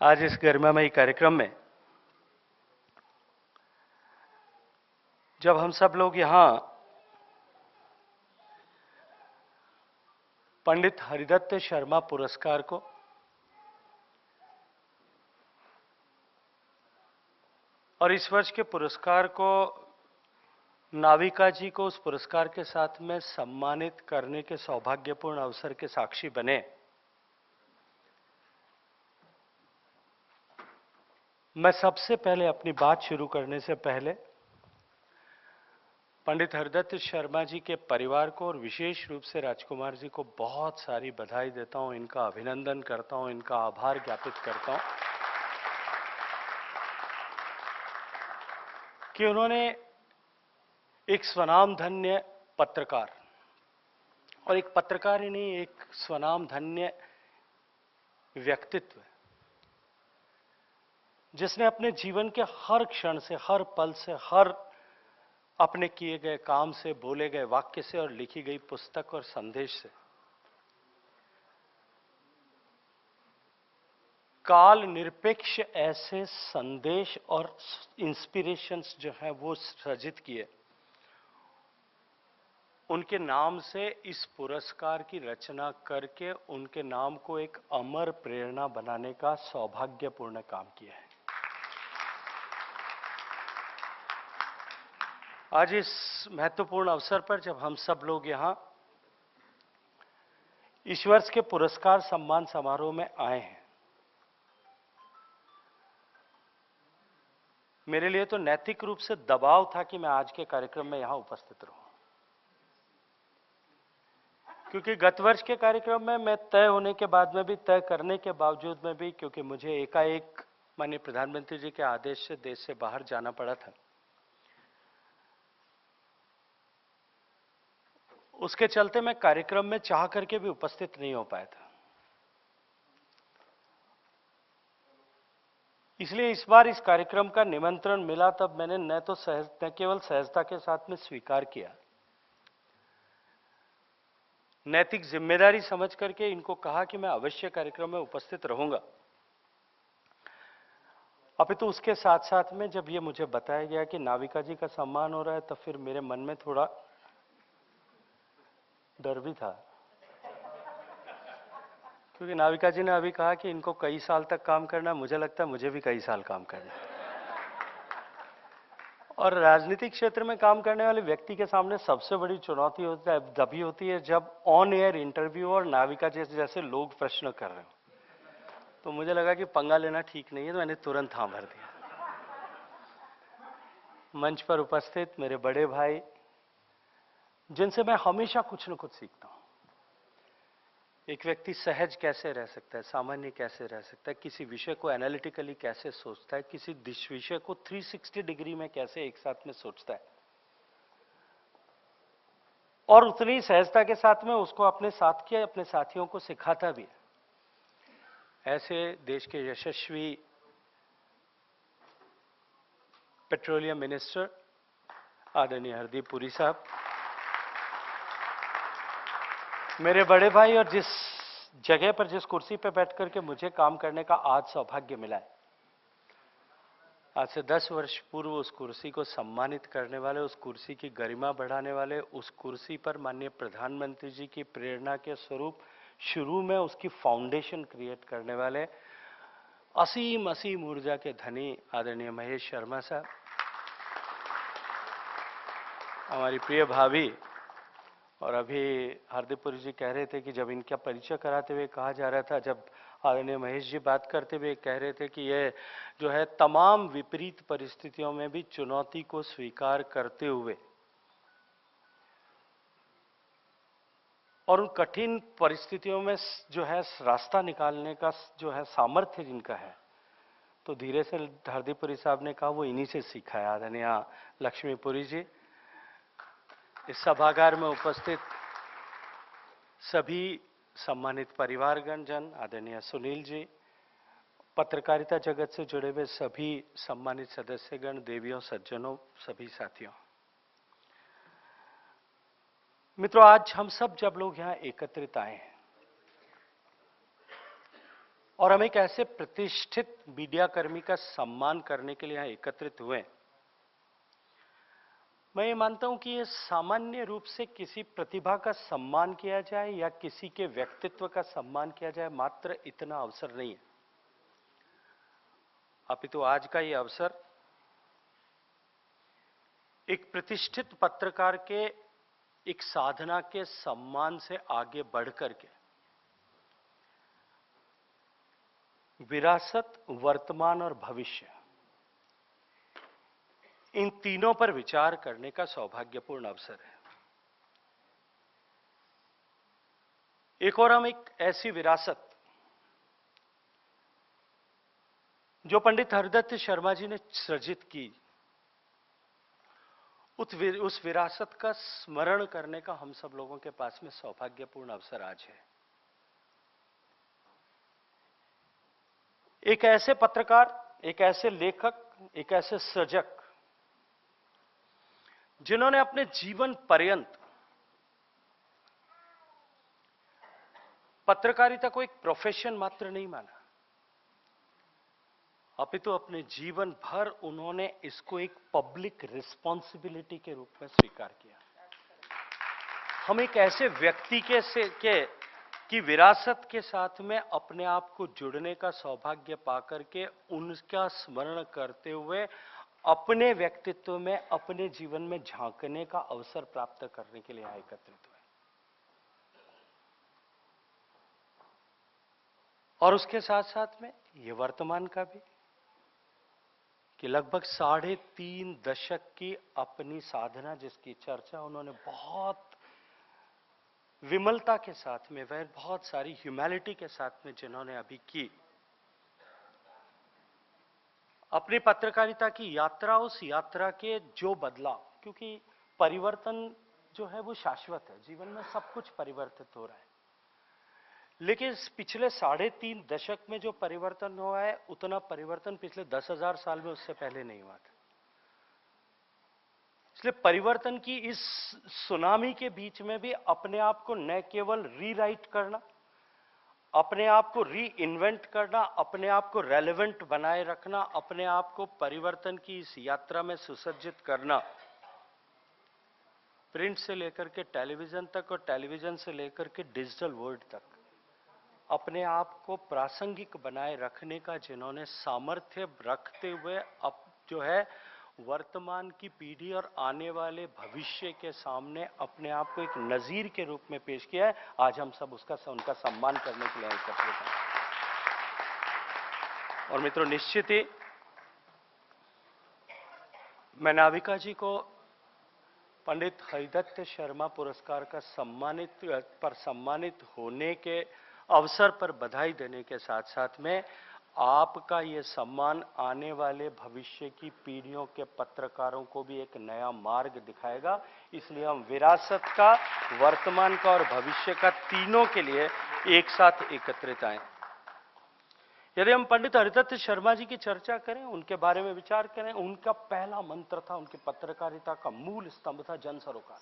आज इस गरिमामयी कार्यक्रम में जब हम सब लोग यहां पंडित हरिदत्त शर्मा पुरस्कार को और इस वर्ष के पुरस्कार को नाविका जी को उस पुरस्कार के साथ में सम्मानित करने के सौभाग्यपूर्ण अवसर के साक्षी बने, मैं सबसे पहले अपनी बात शुरू करने से पहले पंडित हरिदत्त शर्मा जी के परिवार को और विशेष रूप से राजकुमार जी को बहुत सारी बधाई देता हूं, इनका अभिनंदन करता हूं, इनका आभार ज्ञापित करता हूं कि उन्होंने एक स्वनामधन्य पत्रकार, और एक पत्रकार ही नहीं, एक स्वनामधन्य व्यक्तित्व जिसने अपने जीवन के हर क्षण से, हर पल से, हर अपने किए गए काम से, बोले गए वाक्य से और लिखी गई पुस्तक और संदेश से काल निरपेक्ष ऐसे संदेश और इंस्पिरेशंस जो हैं वो सृजित किए। उनके नाम से इस पुरस्कार की रचना करके उनके नाम को एक अमर प्रेरणा बनाने का सौभाग्यपूर्ण काम किया है। आज इस महत्वपूर्ण अवसर पर जब हम सब लोग यहां इस वर्ष के पुरस्कार सम्मान समारोह में आए हैं, मेरे लिए तो नैतिक रूप से दबाव था कि मैं आज के कार्यक्रम में यहां उपस्थित रहूं, क्योंकि गत वर्ष के कार्यक्रम में मैं तय होने के बाद में भी, तय करने के बावजूद में भी, क्योंकि मुझे एकाएक माननीय प्रधानमंत्री जी के आदेश से देश से बाहर जाना पड़ा था, उसके चलते मैं कार्यक्रम में चाह करके भी उपस्थित नहीं हो पाया था। इसलिए इस बार इस कार्यक्रम का निमंत्रण मिला तब मैंने न केवल सहजता के साथ में स्वीकार किया, नैतिक जिम्मेदारी समझ करके इनको कहा कि मैं अवश्य कार्यक्रम में उपस्थित रहूंगा। अभी तो उसके साथ साथ में जब ये मुझे बताया गया कि नाविका जी का सम्मान हो रहा है, तब फिर मेरे मन में थोड़ा डर भी था, क्योंकि नाविका जी ने अभी कहा कि इनको कई साल तक काम करना, मुझे लगता है मुझे भी कई साल काम करना है। और राजनीतिक क्षेत्र में काम करने वाले व्यक्ति के सामने सबसे बड़ी चुनौती तभी होती है जब ऑन एयर इंटरव्यू और नाविका जैसे लोग प्रश्न कर रहे हो। तो मुझे लगा कि पंगा लेना ठीक नहीं है, तो मैंने तुरंत हाँ भर दिया। मंच पर उपस्थित मेरे बड़े भाई, जिनसे मैं हमेशा कुछ न कुछ सीखता हूं। एक व्यक्ति सहज कैसे रह सकता है, सामान्य कैसे रह सकता है, किसी विषय को एनालिटिकली कैसे सोचता है, किसी विषय को 360 डिग्री में कैसे एक साथ में सोचता है, और उतनी सहजता के साथ में उसको अपने साथ के अपने साथियों को सिखाता भी है। ऐसे देश के यशस्वी पेट्रोलियम मिनिस्टर आदरणीय हरदीप पुरी साहब, मेरे बड़े भाई, और जिस जगह पर, जिस कुर्सी पर बैठ करके मुझे काम करने का आज सौभाग्य मिला है, आज से 10 वर्ष पूर्व उस कुर्सी को सम्मानित करने वाले, उस कुर्सी की गरिमा बढ़ाने वाले, उस कुर्सी पर माननीय प्रधानमंत्री जी की प्रेरणा के स्वरूप शुरू में उसकी फाउंडेशन क्रिएट करने वाले असीम असीम ऊर्जा के धनी आदरणीय महेश शर्मा साहब, हमारी प्रिय भाभी। और अभी हरदीप पुरी जी कह रहे थे कि जब इनका परिचय कराते हुए कहा जा रहा था, जब आदरणीय महेश जी बात करते हुए कह रहे थे कि ये जो है तमाम विपरीत परिस्थितियों में भी चुनौती को स्वीकार करते हुए और उन कठिन परिस्थितियों में जो है रास्ता निकालने का जो है सामर्थ्य जिनका है, तो धीरे से हरदीप पुरी साहब ने कहा वो इन्हीं से सीखा है। आदरणीय लक्ष्मीपुरी जी, इस सभागार में उपस्थित सभी सम्मानित परिवारगण जन, आदरणीय सुनील जी, पत्रकारिता जगत से जुड़े हुए सभी सम्मानित सदस्यगण, देवियों, सज्जनों, सभी साथियों, मित्रों, आज हम सब जब लोग यहां एकत्रित आए हैं, और हम एक ऐसे प्रतिष्ठित मीडिया कर्मी का सम्मान करने के लिए यहां एकत्रित हुए। मैं ये मानता हूं कि ये सामान्य रूप से किसी प्रतिभा का सम्मान किया जाए या किसी के व्यक्तित्व का सम्मान किया जाए, मात्र इतना अवसर नहीं है। अपितु आज का ये अवसर एक प्रतिष्ठित पत्रकार के एक साधना के सम्मान से आगे बढ़कर के विरासत, वर्तमान और भविष्य, इन तीनों पर विचार करने का सौभाग्यपूर्ण अवसर है। एक और हम एक ऐसी विरासत जो पंडित हरिदत्त शर्मा जी ने सृजित की, उस विरासत का स्मरण करने का हम सब लोगों के पास में सौभाग्यपूर्ण अवसर आज है। एक ऐसे पत्रकार, एक ऐसे लेखक, एक ऐसे सृजक जिन्होंने अपने जीवन पर्यंत पत्रकारिता को एक प्रोफेशन मात्र नहीं माना, अपितु अपने जीवन भर उन्होंने इसको एक पब्लिक रिस्पॉन्सिबिलिटी के रूप में स्वीकार किया। हम एक ऐसे व्यक्ति की विरासत के साथ में अपने आप को जुड़ने का सौभाग्य पाकर के उनका स्मरण करते हुए अपने व्यक्तित्व में, अपने जीवन में झांकने का अवसर प्राप्त करने के लिए एकत्रित हुए। और उसके साथ साथ में ये वर्तमान का भी कि लगभग 3.5 दशक की अपनी साधना, जिसकी चर्चा उन्होंने बहुत विमलता के साथ में, वह बहुत सारी ह्यूमैनिटी के साथ में जिन्होंने अभी की, अपनी पत्रकारिता की यात्रा, उस यात्रा के जो बदलाव, क्योंकि परिवर्तन जो है वो शाश्वत है, जीवन में सब कुछ परिवर्तित हो रहा है, लेकिन इस पिछले 3.5 दशक में जो परिवर्तन हुआ है, उतना परिवर्तन पिछले 10,000 साल में उससे पहले नहीं हुआ था। इसलिए परिवर्तन की इस सुनामी के बीच में भी अपने आप को न केवल रीराइट करना, अपने आप को री इन्वेंट करना, अपने आप को रेलेवेंट बनाए रखना, अपने आप को परिवर्तन की इस यात्रा में सुसज्जित करना, प्रिंट से लेकर के टेलीविजन तक और टेलीविजन से लेकर के डिजिटल वर्ल्ड तक अपने आप को प्रासंगिक बनाए रखने का जिन्होंने सामर्थ्य रखते हुए अब जो है वर्तमान की पीढ़ी और आने वाले भविष्य के सामने अपने आप को एक नजीर के रूप में पेश किया है, आज हम सब उनका सम्मान करने के लिए एकत्रित हैं। और मित्रों, निश्चित ही मैं नाविका जी को पंडित हरिदत्त शर्मा पुरस्कार का सम्मानित होने के अवसर पर बधाई देने के साथ साथ में आपका ये सम्मान आने वाले भविष्य की पीढ़ियों के पत्रकारों को भी एक नया मार्ग दिखाएगा। इसलिए हम विरासत का, वर्तमान का और भविष्य का, तीनों के लिए एक साथ एकत्रित आए। यदि हम पंडित हरिदत्त शर्मा जी की चर्चा करें, उनके बारे में विचार करें, उनका पहला मंत्र था, उनकी पत्रकारिता का मूल स्तंभ था जन सरोकार।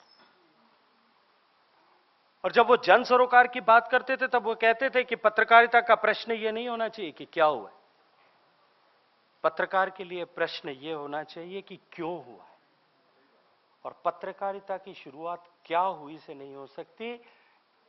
और जब वो जन सरोकार की बात करते थे तब वो कहते थे कि पत्रकारिता का प्रश्न ये नहीं होना चाहिए कि क्या हुआ है, पत्रकार के लिए प्रश्न ये होना चाहिए कि क्यों हुआ है। और पत्रकारिता की शुरुआत क्या हुई से नहीं हो सकती।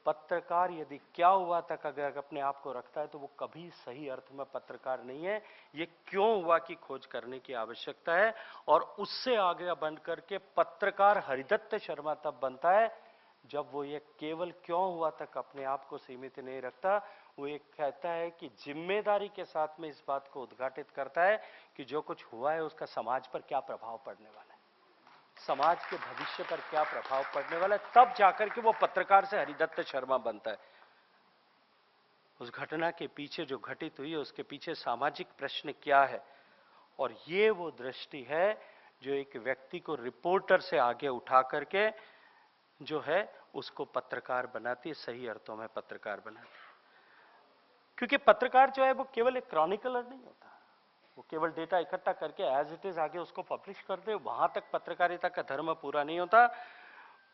पत्रकार यदि क्या हुआ तक अगर अपने आप को रखता है तो वो कभी सही अर्थ में पत्रकार नहीं है। ये क्यों हुआ की खोज करने की आवश्यकता है, और उससे आगे बढ़ करके पत्रकार हरिदत्त शर्मा तब बनता है जब वो ये केवल क्यों हुआ तक अपने आप को सीमित नहीं रखता। वो ये कहता है कि जिम्मेदारी के साथ में इस बात को उद्घाटित करता है कि जो कुछ हुआ है उसका समाज पर क्या प्रभाव पड़ने वाला है, समाज के भविष्य पर क्या प्रभाव पड़ने वाला है। तब जाकर के वो पत्रकार से हरिदत्त शर्मा बनता है। उस घटना के पीछे जो घटित हुई है उसके पीछे सामाजिक प्रश्न क्या है, और ये वो दृष्टि है जो एक व्यक्ति को रिपोर्टर से आगे उठा करके जो है उसको पत्रकार बनाती है, सही अर्थों में पत्रकार बनाती है। क्योंकि पत्रकार जो है वो केवल एक क्रॉनिकलर नहीं होता, वो केवल डेटा इकट्ठा करके एज इट इज आगे उसको पब्लिश कर दे, वहां तक पत्रकारिता का धर्म पूरा नहीं होता।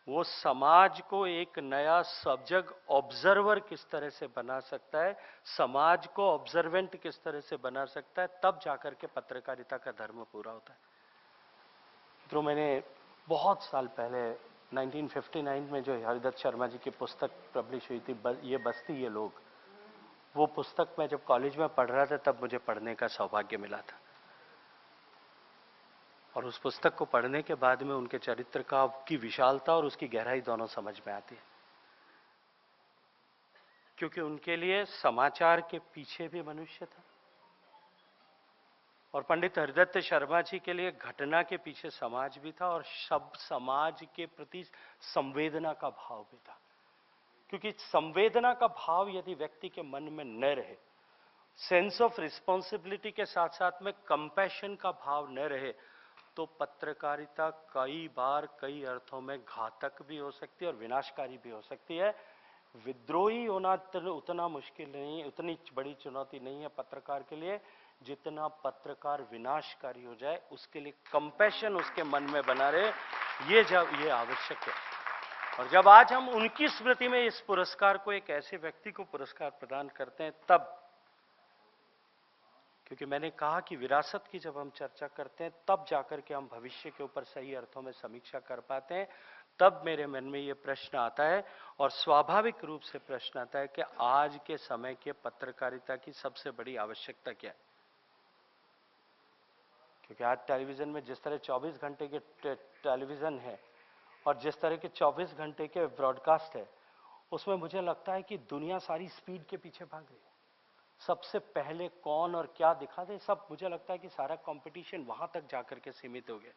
वो समाज को एक नया सब्जेक्ट ऑब्जर्वर किस तरह से बना सकता है, समाज को ऑब्जर्वेंट किस तरह से बना सकता है, तब जाकर के पत्रकारिता का धर्म पूरा होता है। तो मैंने बहुत साल पहले 1959 में जो हरिदत्त शर्मा जी की पुस्तक पब्लिश हुई थी, ये बस्ती ये लोग, वो पुस्तक मैं जब कॉलेज में पढ़ रहा था तब मुझे पढ़ने का सौभाग्य मिला था। और उस पुस्तक को पढ़ने के बाद में उनके चरित्र की विशालता और उसकी गहराई दोनों समझ में आती है, क्योंकि उनके लिए समाचार के पीछे भी मनुष्य था और पंडित हरिदत्त शर्मा जी के लिए घटना के पीछे समाज भी था और सब समाज के प्रति संवेदना का भाव भी था। क्योंकि संवेदना का भाव यदि व्यक्ति के मन में न रहे, सेंस ऑफ रिस्पॉन्सिबिलिटी के साथ साथ में कंपैशन का भाव न रहे, तो पत्रकारिता कई बार कई अर्थों में घातक भी हो सकती है और विनाशकारी भी हो सकती है। विद्रोही होना उतना मुश्किल नहीं, उतनी बड़ी चुनौती नहीं है पत्रकार के लिए, जितना पत्रकार विनाशकारी हो जाए उसके लिए कंपैशन उसके मन में बना रहे, ये आवश्यक है। और जब आज हम उनकी स्मृति में इस पुरस्कार को एक ऐसे व्यक्ति को पुरस्कार प्रदान करते हैं, तब, क्योंकि मैंने कहा कि विरासत की जब हम चर्चा करते हैं तब जाकर के हम भविष्य के ऊपर सही अर्थों में समीक्षा कर पाते हैं, तब मेरे मन में यह प्रश्न आता है और स्वाभाविक रूप से प्रश्न आता है कि आज के समय के पत्रकारिता की सबसे बड़ी आवश्यकता क्या है। क्योंकि आज टेलीविजन में जिस तरह 24 घंटे के टेलीविजन है और जिस तरह के 24 घंटे के ब्रॉडकास्ट है, उसमें मुझे लगता है कि दुनिया सारी स्पीड के पीछे भाग रही है। सबसे पहले कौन और क्या दिखा दे, सब, मुझे लगता है कि सारा कंपटीशन वहां तक जाकर के सीमित हो गया।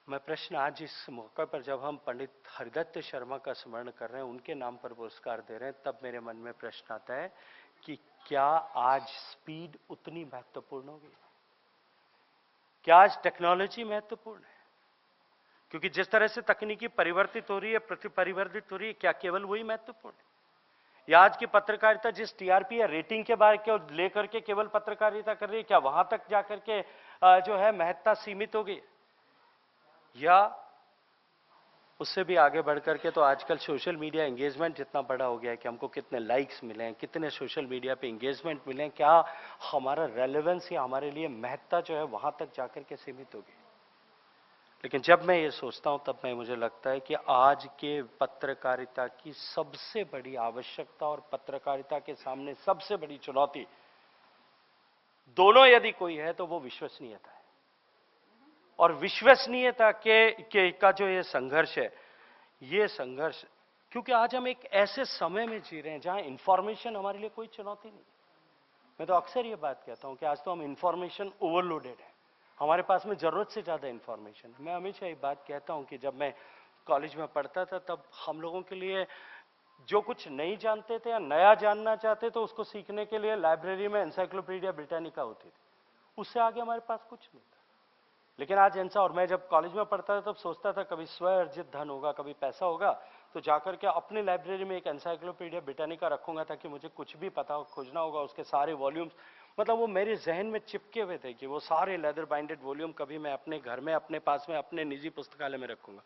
मैं प्रश्न आज इस मौके पर जब हम पंडित हरिदत्त शर्मा का स्मरण कर रहे हैं, उनके नाम पर पुरस्कार दे रहे हैं, तब मेरे मन में प्रश्न आता है कि क्या आज स्पीड उतनी महत्वपूर्ण हो गई? क्या आज टेक्नोलॉजी महत्वपूर्ण है? क्योंकि जिस तरह से तकनीकी परिवर्तित हो रही है, परिवर्तित हो रही है, क्या केवल वही महत्वपूर्ण है? या आज की पत्रकारिता जिस टीआरपी या रेटिंग के बारे को लेकर के केवल पत्रकारिता कर रही है, क्या वहां तक जाकर के जो है महत्ता सीमित हो गई? या उससे भी आगे बढ़कर के तो आजकल सोशल मीडिया एंगेजमेंट जितना बड़ा हो गया है कि हमको कितने लाइक्स मिले हैं, कितने सोशल मीडिया पे एंगेजमेंट मिले हैं, क्या हमारा रेलेवेंस या हमारे लिए महत्ता जो है वहां तक जाकर के सीमित हो गई? लेकिन जब मैं ये सोचता हूं तब मुझे लगता है कि आज के पत्रकारिता की सबसे बड़ी आवश्यकता और पत्रकारिता के सामने सबसे बड़ी चुनौती, दोनों यदि कोई है तो वो विश्वसनीयता है। और विश्वसनीयता का जो ये संघर्ष है, ये संघर्ष, क्योंकि आज हम एक ऐसे समय में जी रहे हैं जहां इंफॉर्मेशन हमारे लिए कोई चुनौती नहीं। मैं तो अक्सर ये बात कहता हूं कि आज तो हम इंफॉर्मेशन ओवरलोडेड है, हमारे पास में जरूरत से ज्यादा इंफॉर्मेशन। मैं हमेशा ये बात कहता हूं कि जब मैं कॉलेज में पढ़ता था तब हम लोगों के लिए जो कुछ नहीं जानते थे या नया जानना चाहते तो उसको सीखने के लिए लाइब्रेरी में एनसाइक्लोपीडिया ब्रिटानिका होती थी, उससे आगे हमारे पास कुछ नहीं था। लेकिन आज ऐसा, और मैं जब कॉलेज में पढ़ता था तब सोचता था कभी स्व अर्जित धन होगा, कभी पैसा होगा तो जाकर के अपनी लाइब्रेरी में एक एनसाइक्लोपीडिया ब्रिटानिका रखूंगा ताकि मुझे कुछ भी पता हो, खोजना होगा, उसके सारे वॉल्यूम्स, मतलब वो मेरे जहन में चिपके हुए थे कि वो सारे लेदर बाइंडेड वॉल्यूम कभी मैं अपने घर में, अपने पास में, अपने निजी पुस्तकालय में रखूंगा।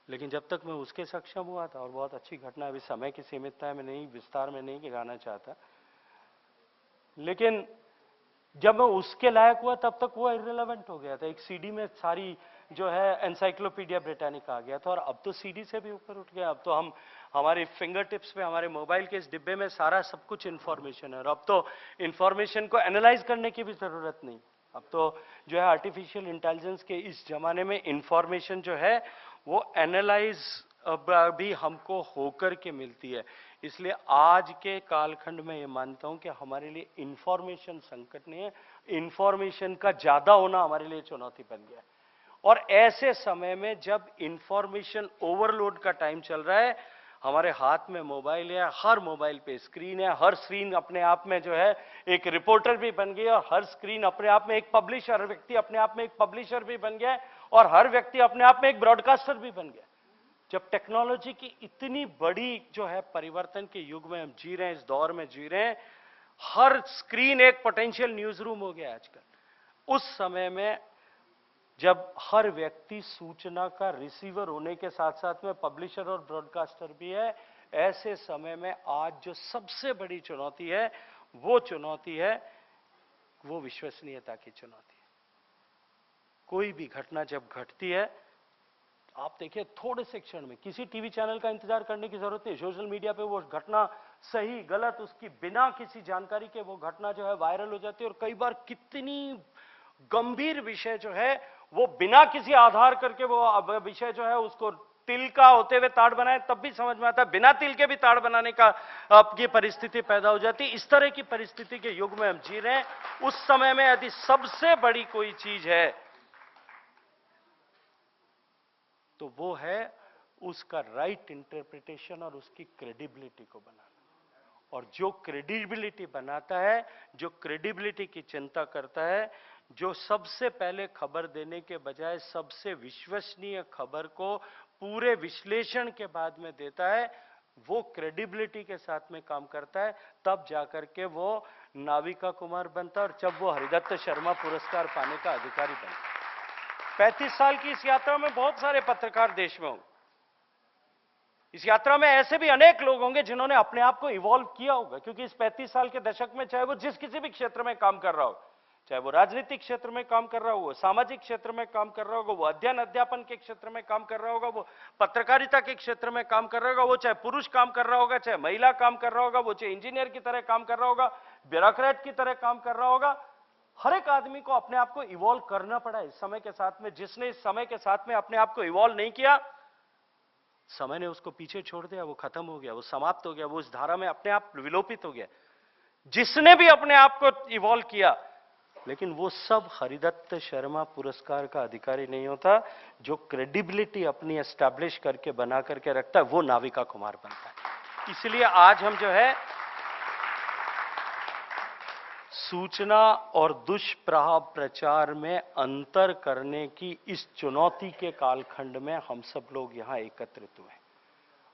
लेकिन जब तक मैं उसके सक्षम हुआ था, और बहुत अच्छी घटना, अभी समय की सीमितता है, मैं नहीं विस्तार में नहीं गिराना चाहता, लेकिन जब मैं उसके लायक हुआ तब तक वो इररिलेवेंट हो गया था। एक सीडी में सारी जो है एनसाइक्लोपीडिया ब्रिटानिका आ गया था और अब तो सीडी से भी ऊपर उठ गया। अब तो हम हमारी फिंगर टिप्स पे, हमारे मोबाइल के इस डिब्बे में सारा सब कुछ इंफॉर्मेशन है और अब तो इंफॉर्मेशन को एनालाइज करने की भी जरूरत नहीं। अब तो जो है आर्टिफिशियल इंटेलिजेंस के इस जमाने में इंफॉर्मेशन जो है वो एनालाइज भी हमको होकर के मिलती है। इसलिए आज के कालखंड में ये मानता हूं कि हमारे लिए इंफॉर्मेशन संकट नहीं है, इंफॉर्मेशन का ज्यादा होना हमारे लिए चुनौती बन गया है। और ऐसे समय में जब इंफॉर्मेशन ओवरलोड का टाइम चल रहा है, हमारे हाथ में मोबाइल है, हर मोबाइल पे स्क्रीन है, हर स्क्रीन अपने आप में जो है एक रिपोर्टर भी बन गई और हर स्क्रीन अपने आप में एक पब्लिशर, हर व्यक्ति अपने आप में एक पब्लिशर भी बन गया है और हर व्यक्ति अपने आप में एक ब्रॉडकास्टर भी बन गया। जब टेक्नोलॉजी की इतनी बड़ी जो है परिवर्तन के युग में हम जी रहे हैं, इस दौर में जी रहे हैं, हर स्क्रीन एक पोटेंशियल न्यूज रूम हो गया आजकल। उस समय में जब हर व्यक्ति सूचना का रिसीवर होने के साथ साथ में पब्लिशर और ब्रॉडकास्टर भी है, ऐसे समय में आज जो सबसे बड़ी चुनौती है वो विश्वसनीयता की चुनौती है। कोई भी घटना जब घटती है, आप देखिए थोड़े से क्षण में किसी टीवी चैनल का इंतजार करने की जरूरत नहीं, सोशल मीडिया पे वो घटना सही गलत उसकी बिना किसी जानकारी के वो घटना जो है वायरल हो जाती है। और कई बार कितनी गंभीर विषय जो है वो बिना किसी आधार करके वो विषय जो है उसको तिल का होते हुए ताड़ बनाए तब भी समझ में आता है, बिना तिल के भी ताड़ बनाने का आपकी परिस्थिति पैदा हो जाती है। इस तरह की परिस्थिति के युग में हम जी रहे हैं। उस समय में यदि सबसे बड़ी कोई चीज है तो वो है उसका राइट इंटरप्रिटेशन और उसकी क्रेडिबिलिटी को बनाना। और जो क्रेडिबिलिटी बनाता है, जो क्रेडिबिलिटी की चिंता करता है, जो सबसे पहले खबर देने के बजाय सबसे विश्वसनीय खबर को पूरे विश्लेषण के बाद में देता है, वो क्रेडिबिलिटी के साथ में काम करता है, तब जाकर के वो नाविका कुमार बनता है और जब वो हरिदत्त शर्मा पुरस्कार पाने का अधिकारी बनता है। 35 साल की इस यात्रा में बहुत सारे पत्रकार देश में होंगे। इस यात्रा में ऐसे भी अनेक लोग होंगे जिन्होंने अपने आप को इवॉल्व किया होगा, क्योंकि इस 35 साल के दशक में चाहे वो जिस किसी भी क्षेत्र में काम कर रहा हो, चाहे वो राजनीतिक क्षेत्र में काम कर रहा हो, सामाजिक क्षेत्र में काम कर रहा होगा, वो अध्ययन अध्यापन के क्षेत्र में काम कर रहा होगा, वो पत्रकारिता के क्षेत्र में काम कर रहा होगा, वो चाहे पुरुष काम कर रहा होगा, चाहे महिला काम कर रहा होगा, वो चाहे इंजीनियर की तरह काम कर रहा होगा, ब्यूरोक्रेट की तरह काम कर रहा होगा, हर एक आदमी को अपने आप को इवॉल्व करना पड़ा इस समय के साथ में। जिसने इस समय के साथ में अपने आप को इवॉल्व नहीं किया, समय ने उसको पीछे छोड़ दिया, वो खत्म हो गया, वो समाप्त हो गया, वो इस धारा में अपने आप विलोपित हो गया। जिसने भी अपने आप को इवॉल्व किया, लेकिन वो सब हरिदत्त शर्मा पुरस्कार का अधिकारी नहीं होता। जो क्रेडिबिलिटी अपनी एस्टैब्लिश करके बना करके रखता है, वो नाविका कुमार बनता है। इसलिए आज हम जो है सूचना और दुष्प्रचार में अंतर करने की इस चुनौती के कालखंड में हम सब लोग यहां एकत्रित हुए।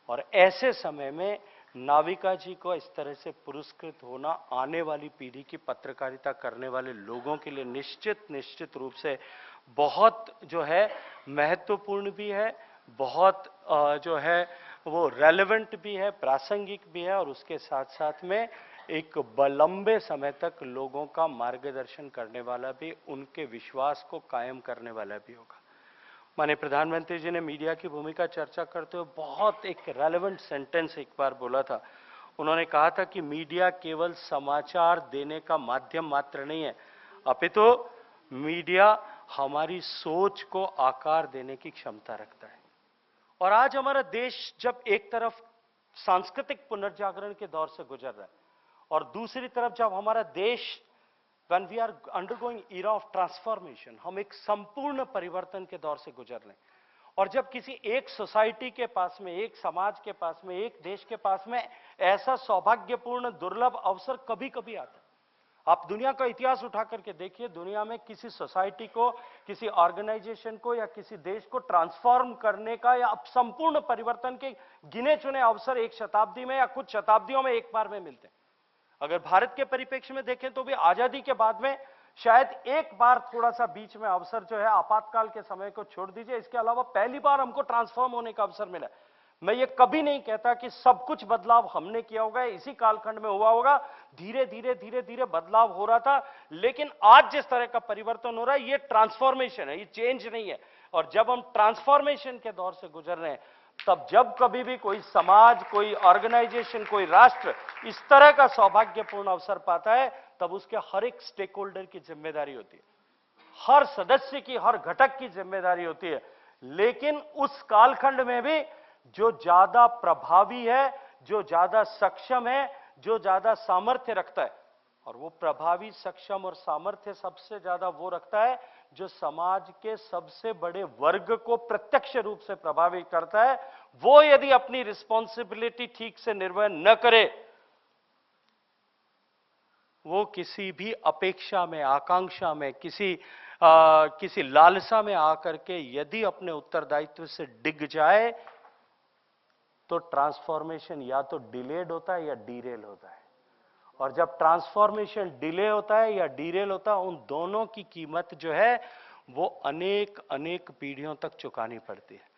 और ऐसे समय में नाविका जी को इस तरह से पुरस्कृत होना आने वाली पीढ़ी की पत्रकारिता करने वाले लोगों के लिए निश्चित रूप से बहुत जो है महत्वपूर्ण भी है, बहुत जो है वो रेलेवेंट भी है, प्रासंगिक भी है, और उसके साथ साथ में एक लंबे समय तक लोगों का मार्गदर्शन करने वाला भी, उनके विश्वास को कायम करने वाला भी होगा। माननीय प्रधानमंत्री जी ने मीडिया की भूमिका चर्चा करते हुए बहुत एक रेलेवेंट सेंटेंस एक बार बोला था। उन्होंने कहा था कि मीडिया केवल समाचार देने का माध्यम मात्र नहीं है, अपितु मीडिया हमारी सोच को आकार देने की क्षमता रखता है। और आज हमारा देश जब एक तरफ सांस्कृतिक पुनर्जागरण के दौर से गुजर रहा है और दूसरी तरफ जब हमारा देश when we are undergoing era of transformation, हम एक संपूर्ण परिवर्तन के दौर से गुजर रहे हैं, और जब किसी एक सोसाइटी के पास में, एक समाज के पास में, एक देश के पास में ऐसा सौभाग्यपूर्ण दुर्लभ अवसर कभी कभी आता है। आप दुनिया का इतिहास उठा करके देखिए, दुनिया में किसी सोसाइटी को, किसी ऑर्गेनाइजेशन को या किसी देश को ट्रांसफॉर्म करने का या संपूर्ण परिवर्तन के गिने चुने अवसर एक शताब्दी में या कुछ शताब्दियों में एक बार में मिलते हैं। अगर भारत के परिप्रेक्ष्य में देखें तो भी आजादी के बाद में शायद एक बार थोड़ा सा बीच में अवसर जो है आपातकाल के समय को छोड़ दीजिए, इसके अलावा पहली बार हमको ट्रांसफॉर्म होने का अवसर मिला। मैं ये कभी नहीं कहता कि सब कुछ बदलाव हमने किया होगा, इसी कालखंड में हुआ होगा, धीरे धीरे बदलाव हो रहा था, लेकिन आज जिस तरह का परिवर्तन हो रहा है ये ट्रांसफॉर्मेशन है, ये चेंज नहीं है। और जब हम ट्रांसफॉर्मेशन के दौर से गुजर रहे हैं, तब जब कभी भी कोई समाज, कोई ऑर्गेनाइजेशन, कोई राष्ट्र इस तरह का सौभाग्यपूर्ण अवसर पाता है, तब उसके हर एक स्टेक होल्डर की जिम्मेदारी होती है, हर सदस्य की, हर घटक की जिम्मेदारी होती है। लेकिन उस कालखंड में भी जो ज्यादा प्रभावी है, जो ज्यादा सक्षम है, जो ज्यादा सामर्थ्य रखता है, और वो प्रभावी, सक्षम और सामर्थ्य सबसे ज्यादा वो रखता है जो समाज के सबसे बड़े वर्ग को प्रत्यक्ष रूप से प्रभावित करता है, वो यदि अपनी रिस्पॉन्सिबिलिटी ठीक से निर्वहन न करे, वो किसी भी अपेक्षा में, आकांक्षा में, किसी लालसा में आकर के यदि अपने उत्तरदायित्व से डिग जाए, तो ट्रांसफॉर्मेशन या तो डिलेड होता है या डीरेल होता है। और जब ट्रांसफॉर्मेशन डिले होता है या डीरेल होता है, उन दोनों की कीमत जो है वो अनेक अनेक पीढ़ियों तक चुकानी पड़ती है।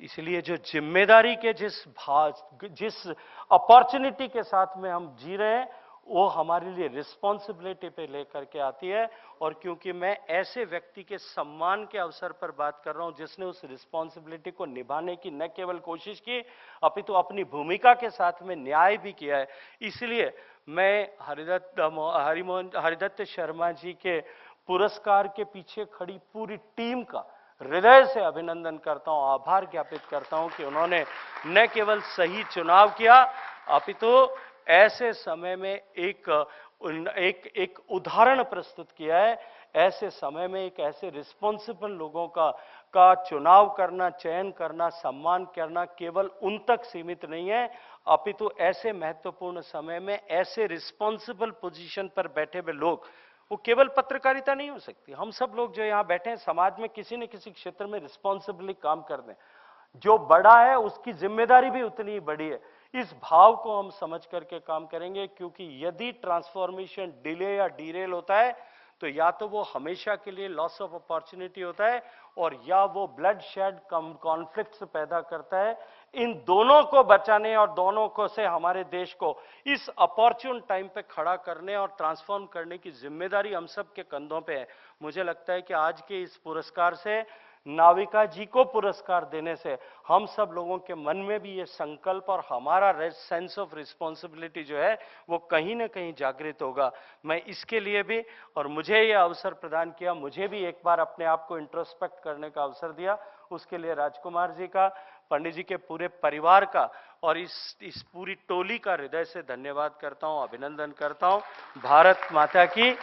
इसलिए जो जिम्मेदारी के जिस अपॉर्चुनिटी के साथ में हम जी रहे हैं, वो हमारे लिए रिस्पॉन्सिबिलिटी पे लेकर के आती है। और क्योंकि मैं ऐसे व्यक्ति के सम्मान के अवसर पर बात कर रहा हूं जिसने उस रिस्पॉन्सिबिलिटी को निभाने की न केवल कोशिश की, अपितु अपनी भूमिका के साथ में न्याय भी किया है, इसलिए मैं हरिदत्त शर्मा जी के पुरस्कार के पीछे खड़ी पूरी टीम का हृदय से अभिनंदन करता हूं, आभार ज्ञापित करता हूं कि उन्होंने न केवल सही चुनाव किया, अपितु ऐसे समय में एक उदाहरण प्रस्तुत किया है। ऐसे समय में एक ऐसे रिस्पॉन्सिबल लोगों का चुनाव करना, चयन करना, सम्मान करना केवल उन तक सीमित नहीं है, अपितु ऐसे महत्वपूर्ण समय में ऐसे रिस्पॉन्सिबल पोजीशन पर बैठे हुए लोग, वो केवल पत्रकारिता नहीं हो सकती। हम सब लोग जो यहां बैठे हैं समाज में किसी न किसी क्षेत्र में रिस्पॉन्सिबली काम कर दें। जो बड़ा है उसकी जिम्मेदारी भी उतनी ही बड़ी है। इस भाव को हम समझ करके काम करेंगे, क्योंकि यदि ट्रांसफॉर्मेशन डिले या डीरेल होता है तो या तो वो हमेशा के लिए लॉस ऑफ अपॉर्चुनिटी होता है, और या वो ब्लड शेड कॉन्फ्लिक्ट्स पैदा करता है। इन दोनों को बचाने और दोनों को से हमारे देश को इस अपॉर्चुन टाइम पे खड़ा करने और ट्रांसफॉर्म करने की जिम्मेदारी हम सब के कंधों पे है। मुझे लगता है कि आज के इस पुरस्कार से, नाविका जी को पुरस्कार देने से, हम सब लोगों के मन में भी ये संकल्प और हमारा सेंस ऑफ रिस्पॉन्सिबिलिटी जो है वो कहीं ना कहीं जागृत होगा। मैं इसके लिए भी, और मुझे ये अवसर प्रदान किया, मुझे भी एक बार अपने आप को इंट्रोस्पेक्ट करने का अवसर दिया, उसके लिए राजकुमार जी का, पंडित जी के पूरे परिवार का और इस पूरी टोली का हृदय से धन्यवाद करता हूं, अभिनंदन करता हूं। भारत माता की